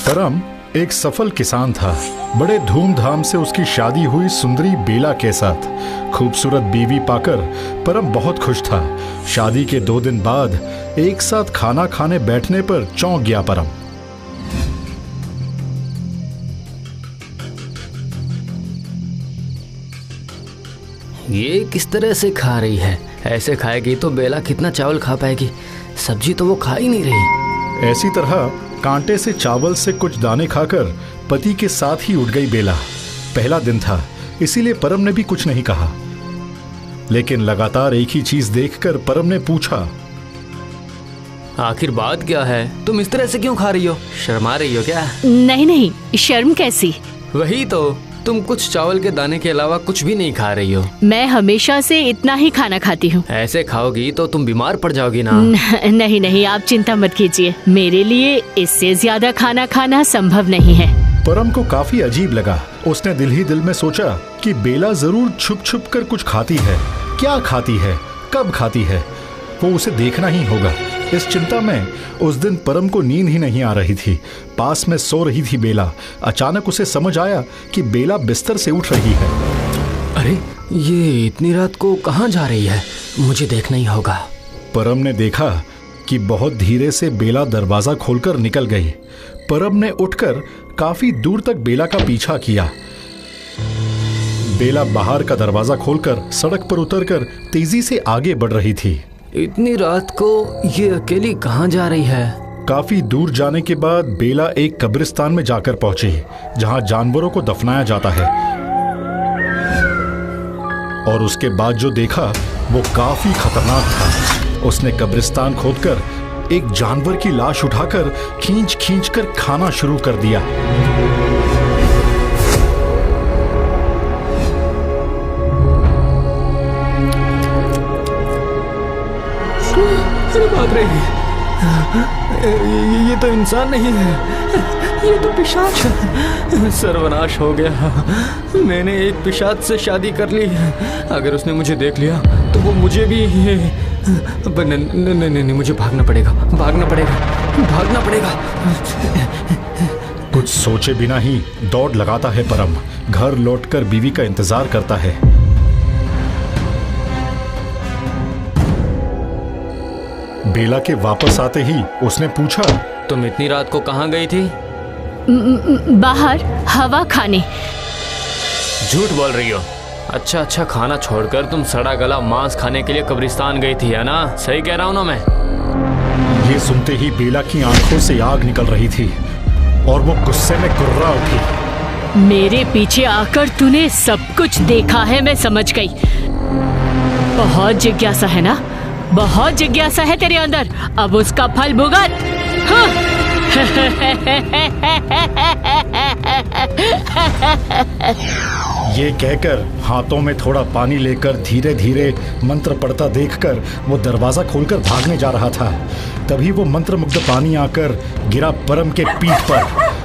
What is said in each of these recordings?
परम एक सफल किसान था। बड़े धूमधाम से उसकी शादी हुई सुंदरी बेला के साथ। खूबसूरत बीवी पाकर परम बहुत खुश था। शादी के 2 दिन बाद एक साथ खाना खाने बैठने पर चौंक गया परम। ये किस तरह से खा रही है? ऐसे खाएगी तो बेला कितना चावल खा पाएगी? सब्जी तो वो खा ही नहीं रही। ऐसी तरह कांटे से चावल से कुछ दाने खाकर पति के साथ ही उठ गई बेला। पहला दिन था, इसीलिए परम ने भी कुछ नहीं कहा। लेकिन लगातार एक ही चीज देखकर परम ने पूछा, आखिर बात क्या है? तुम इस तरह से क्यों खा रही हो? शर्मा रही हो क्या? नहीं नहीं, शर्म कैसी। वही तो, तुम कुछ चावल के दाने के अलावा कुछ भी नहीं खा रही हो। मैं हमेशा से इतना ही खाना खाती हूँ। ऐसे खाओगी तो तुम बीमार पड़ जाओगी ना। नहीं नहीं, आप चिंता मत कीजिए, मेरे लिए इससे ज्यादा खाना खाना संभव नहीं है। परम को काफी अजीब लगा। उसने दिल ही दिल में सोचा कि बेला जरूर छुप छुप कर कुछ खाती है। क्या खाती है, कब खाती है, वो उसे देखना ही होगा। इस चिंता में उस दिन परम को नींद ही नहीं आ रही थी। पास में सो रही थी बेला। अचानक उसे समझ आया कि बेला बिस्तर से उठ रही है। अरे, ये इतनी रात को कहाँ जा रही है? मुझे देखना ही होगा। परम ने देखा कि बहुत धीरे से बेला दरवाजा खोलकर निकल गई। परम ने उठकर काफी दूर तक बेला का पीछा किया। बेला बाहर का दरवाजा खोलकर सड़क पर उतरकर तेजी से आगे बढ़ रही थी। इतनी रात को ये अकेली कहाँ जा रही है? काफी दूर जाने के बाद बेला एक कब्रिस्तान में जाकर पहुंची, जहां जानवरों को दफनाया जाता है। और उसके बाद जो देखा वो काफी खतरनाक था। उसने कब्रिस्तान खोदकर एक जानवर की लाश उठाकर खींच खींच कर खाना शुरू कर दिया। अरे बाप रे, ये तो इंसान नहीं है, ये तो पिशाच है। सर्वनाश हो गया। मैंने एक पिशाच से शादी कर ली। अगर उसने मुझे देख लिया तो वो मुझे भी नहीं, मुझे भागना पड़ेगा, भागना पड़ेगा, भागना पड़ेगा। कुछ सोचे बिना ही दौड़ लगाता है परम। घर लौटकर बीवी का इंतजार करता है। बेला के वापस आते ही उसने पूछा, तुम इतनी रात को कहाँ गई थी? बाहर हवा खाने। झूठ बोल रही हो। अच्छा, खाना छोड़कर तुम सड़ा गला मांस खाने के लिए कब्रिस्तान गई थी, है ना? सही कह रहा हूँ ना मैं? ये सुनते ही बेला की आंखों से आग निकल रही थी और वो गुस्से में कुर्रा उठी। मेरे पीछे आकर तूने सब कुछ देखा है, मैं समझ गई। बहुत जिज्ञासा है ना, बहुत जिज्ञासा है तेरे अंदर। अब उसका फल भुगत। हाँ। ये कहकर हाथों में थोड़ा पानी लेकर धीरे धीरे मंत्र पढ़ता देखकर वो दरवाजा खोलकर भागने जा रहा था। तभी वो मंत्रमुग्ध पानी आकर गिरा परम के पीठ पर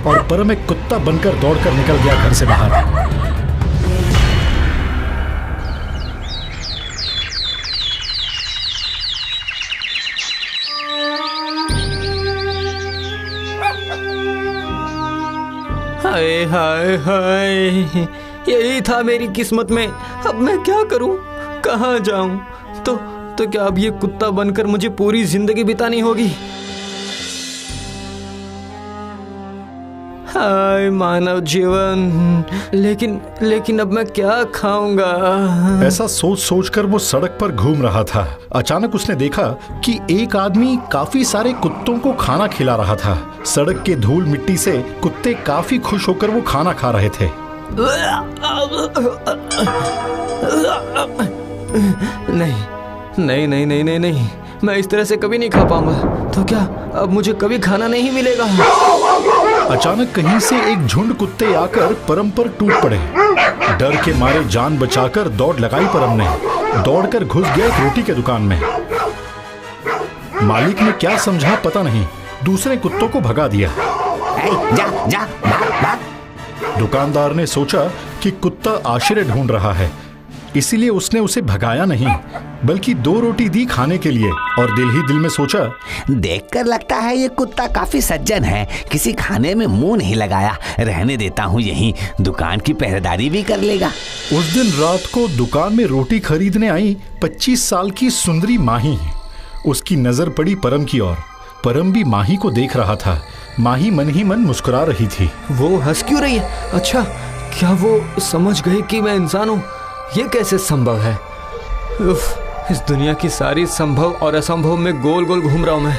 और परम एक कुत्ता बनकर दौड़कर निकल गया घर से बाहर। हाय हाय हाय, यही था मेरी किस्मत में। अब मैं क्या करूं, कहाँ जाऊं? तो क्या अब ये कुत्ता बनकर मुझे पूरी जिंदगी बितानी होगी? हाय मानव जीवन, लेकिन अब मैं क्या खाऊंगा? ऐसा सोच सोचकर वो सड़क पर घूम रहा था। अचानक उसने देखा कि एक आदमी काफी सारे कुत्तों को खाना खिला रहा था। सड़क के धूल मिट्टी से कुत्ते काफी खुश होकर वो खाना खा रहे थे। नहीं, मैं इस तरह से कभी नहीं खा पाऊंगा। तो क्या अब मुझे कभी खाना नहीं मिलेगा? अचानक कहीं से एक झुंड कुत्ते आकर परम पर टूट पड़े। डर के मारे जान बचाकर दौड़ लगाई परम ने। दौड़कर घुस गया एक रोटी के दुकान में। मालिक ने क्या समझा पता नहीं, दूसरे कुत्तों को भगा दिया। जा, भाग। दुकानदार ने सोचा कि कुत्ता आश्रय ढूंढ रहा है, इसीलिए उसने उसे भगाया नहीं, बल्कि 2 रोटी दी खाने के लिए और दिल ही दिल में सोचा, देखकर लगता है ये कुत्ता काफी सज्जन है, किसी खाने में मुंह नहीं लगाया, रहने देता हूँ यहीं, दुकान की पहरेदारी भी कर लेगा। उस दिन रात को दुकान में रोटी खरीदने आई 25 साल की सुंदरी माही। उसकी नजर पड़ी परम की ओर। परम भी माही को देख रहा था। माही मन ही मन मुस्कुरा रही थी। वो हंस क्यों रही है? अच्छा, क्या वो समझ गई कि मैं इंसान हूँ? ये कैसे संभव है? उफ, इस दुनिया की सारी संभव और असंभव में गोल गोल घूम रहा हूँ मैं।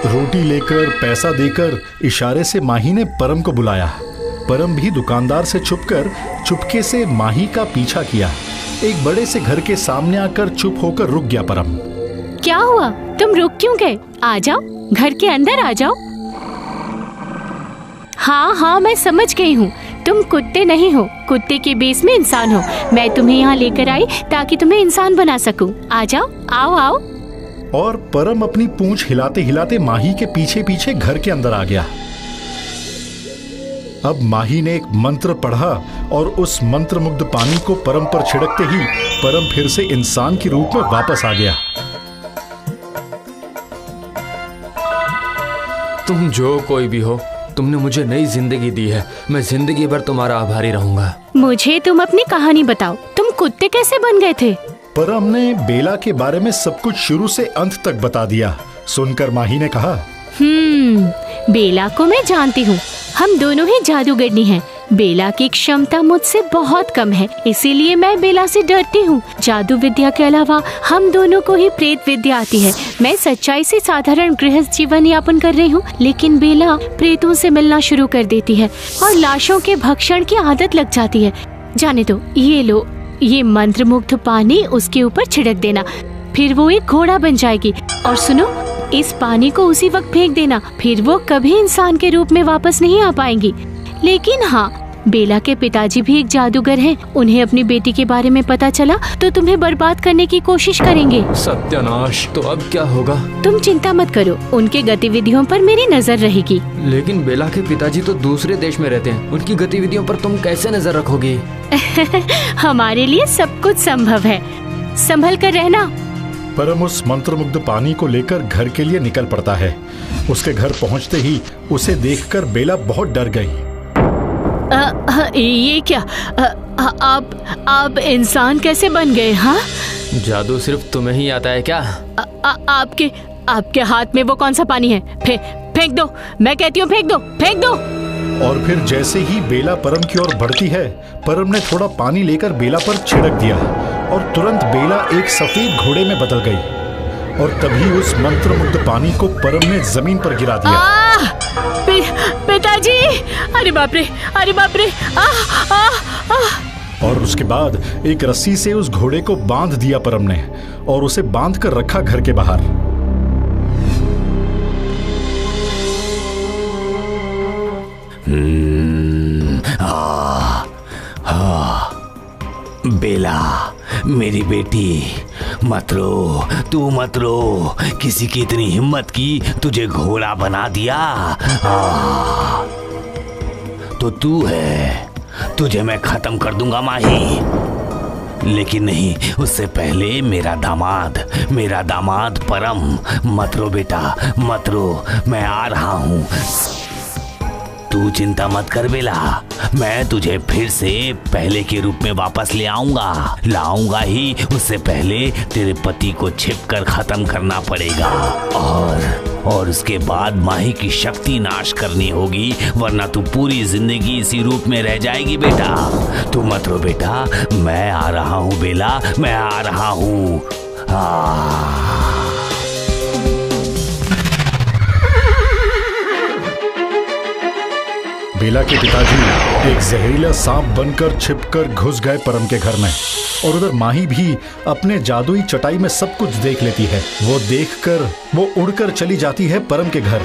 रोटी लेकर पैसा देकर इशारे से माही ने परम को बुलाया। परम भी दुकानदार से छुपकर चुपके से माही का पीछा किया। एक बड़े से घर के सामने आकर चुप होकर रुक गया परम। क्या हुआ? तुम रुक क्यों गए? आ जाओ, घर के अंदर आ जाओ। हाँ, मैं समझ गई हूँ, तुम कुत्ते नहीं हो, कुत्ते के बेस में इंसान हो। मैं तुम्हें यहाँ लेकर आई ताकि तुम्हें इंसान बना सकूं। आ जाओ, आओ। और परम अपनी पूंछ हिलाते हिलाते माही के पीछे पीछे घर के अंदर आ गया। अब माही ने एक मंत्र पढ़ा और उस मंत्रमुग्ध पानी को परम पर छिड़कते ही परम फिर से इंसान के रूप में वापस आ गया। तुम जो कोई भी हो, तुमने मुझे नई जिंदगी दी है। मैं जिंदगी भर तुम्हारा आभारी रहूंगा। मुझे तुम अपनी कहानी बताओ, तुम कुत्ते कैसे बन गए थे? परम ने बेला के बारे में सब कुछ शुरू से अंत तक बता दिया। सुनकर माही ने कहा, बेला को मैं जानती हूँ, हम दोनों ही जादूगरनी हैं। बेला की क्षमता मुझसे बहुत कम है, इसीलिए मैं बेला से डरती हूँ। जादू विद्या के अलावा हम दोनों को ही प्रेत विद्या आती है। मैं सच्चाई से साधारण गृहस्थ जीवन यापन कर रही हूँ, लेकिन बेला प्रेतों से मिलना शुरू कर देती है और लाशों के भक्षण की आदत लग जाती है। जाने दो, ये लो, ये मंत्रमुग्ध पानी उसके ऊपर छिड़क देना, फिर वो एक घोड़ा बन जाएगी। और सुनो, इस पानी को उसी वक्त फेंक देना, फिर वो कभी इंसान के रूप में वापस नहीं आ पाएंगी। लेकिन हाँ, बेला के पिताजी भी एक जादूगर हैं। उन्हें अपनी बेटी के बारे में पता चला तो तुम्हें बर्बाद करने की कोशिश करेंगे। सत्यानाश! तो अब क्या होगा? तुम चिंता मत करो, उनके गतिविधियों पर मेरी नजर रहेगी। लेकिन बेला के पिताजी तो दूसरे देश में रहते हैं, उनकी गतिविधियों पर तुम कैसे नजर रखोगी? हमारे लिए सब कुछ संभव है, संभल कर रहना। परम उस मंत्रमुग्ध पानी को लेकर घर के लिए निकल पड़ता है। उसके घर पहुंचते ही उसे देखकर बेला बहुत डर गई। ये क्या? आप इंसान कैसे बन गए? हाँ, जादू सिर्फ तुम्हें ही आता है क्या? आपके हाथ में वो कौन सा पानी है? फेंक दो, मैं कहती हूँ फेंक दो। और फिर जैसे ही बेला परम की ओर बढ़ती है, परम ने थोड़ा पानी लेकर बेला पर छिड़क दिया और तुरंत बेला एक सफेद घोड़े में बदल गई। और तभी उस मंत्रमुग्ध पानी को परम ने जमीन पर गिरा दिया। पिताजी! अरे बाप रे! और उसके बाद एक रस्सी से उस घोड़े को बांध दिया परम ने और उसे बांध कर रखा घर के बाहर। बेला, मेरी बेटी, मत रो, तू मत रो। किसी की इतनी हिम्मत की तुझे घोड़ा बना दिया। तो तू है, तुझे मैं खत्म कर दूंगा माही। लेकिन नहीं, उससे पहले मेरा दामाद परम। मत रो बेटा, मत रो, मैं आ रहा हूँ। तू चिंता मत कर बेला, मैं तुझे फिर से पहले के रूप में वापस लाऊंगा ही। उससे पहले तेरे पति को छिपकर खत्म करना पड़ेगा और उसके बाद माही की शक्ति नाश करनी होगी, वरना तू पूरी जिंदगी इसी रूप में रह जाएगी बेटा। तू मत रो बेटा, मैं आ रहा हूँ बेला, मैं आ रहा हूँ। बेला के पिताजी एक जहरीला सांप बनकर छिपकर घुस गए परम के घर में और उधर माही भी अपने जादुई चटाई में सब कुछ देख लेती है। वो देखकर वो उड़कर चली जाती है परम के घर।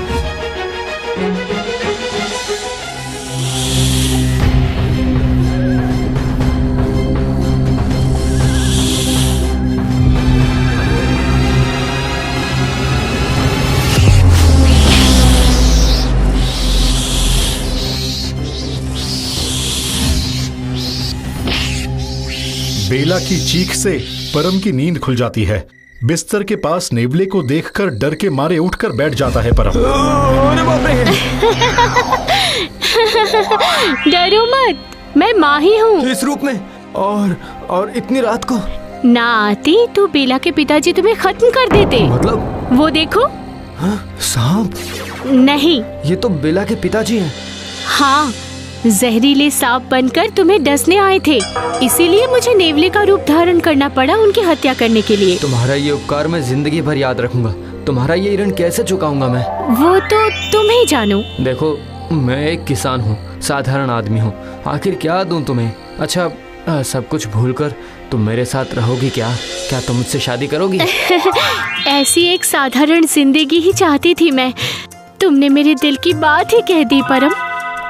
बेला की चीख से परम की नींद खुल जाती है। बिस्तर के पास नेवले को देखकर डर के मारे उठकर बैठ जाता है परम। अरे बाप रे! डरो मत, मैं माँ ही हूँ। इस रूप में और इतनी रात को? ना आती तो बेला के पिताजी तुम्हें खत्म कर देते। मतलब? वो देखो। सांप? नहीं, ये तो बेला के पिताजी हैं। हाँ, जहरीले सांप बनकर तुम्हें डसने आए थे, इसीलिए मुझे नेवले का रूप धारण करना पड़ा उनकी हत्या करने के लिए। तुम्हारा ये उपकार मैं जिंदगी भर याद रखूंगा। तुम्हारा ये ऋण कैसे चुकाऊंगा मैं? वो तो तुम ही जानो। देखो, मैं एक किसान हूँ, साधारण आदमी हूँ, आखिर क्या दूं तुम्हें? अच्छा, सब कुछ भूलकर तुम मेरे साथ रहोगी क्या? क्या तुम मुझसे शादी करोगी? ऐसी एक साधारण जिंदगी ही चाहती थी मैं। तुमने मेरे दिल की बात ही कह दी परम।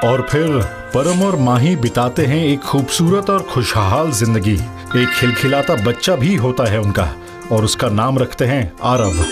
और फिर परम और माही बिताते हैं एक खूबसूरत और खुशहाल जिंदगी। एक खिलखिलाता बच्चा भी होता है उनका और उसका नाम रखते हैं आरव।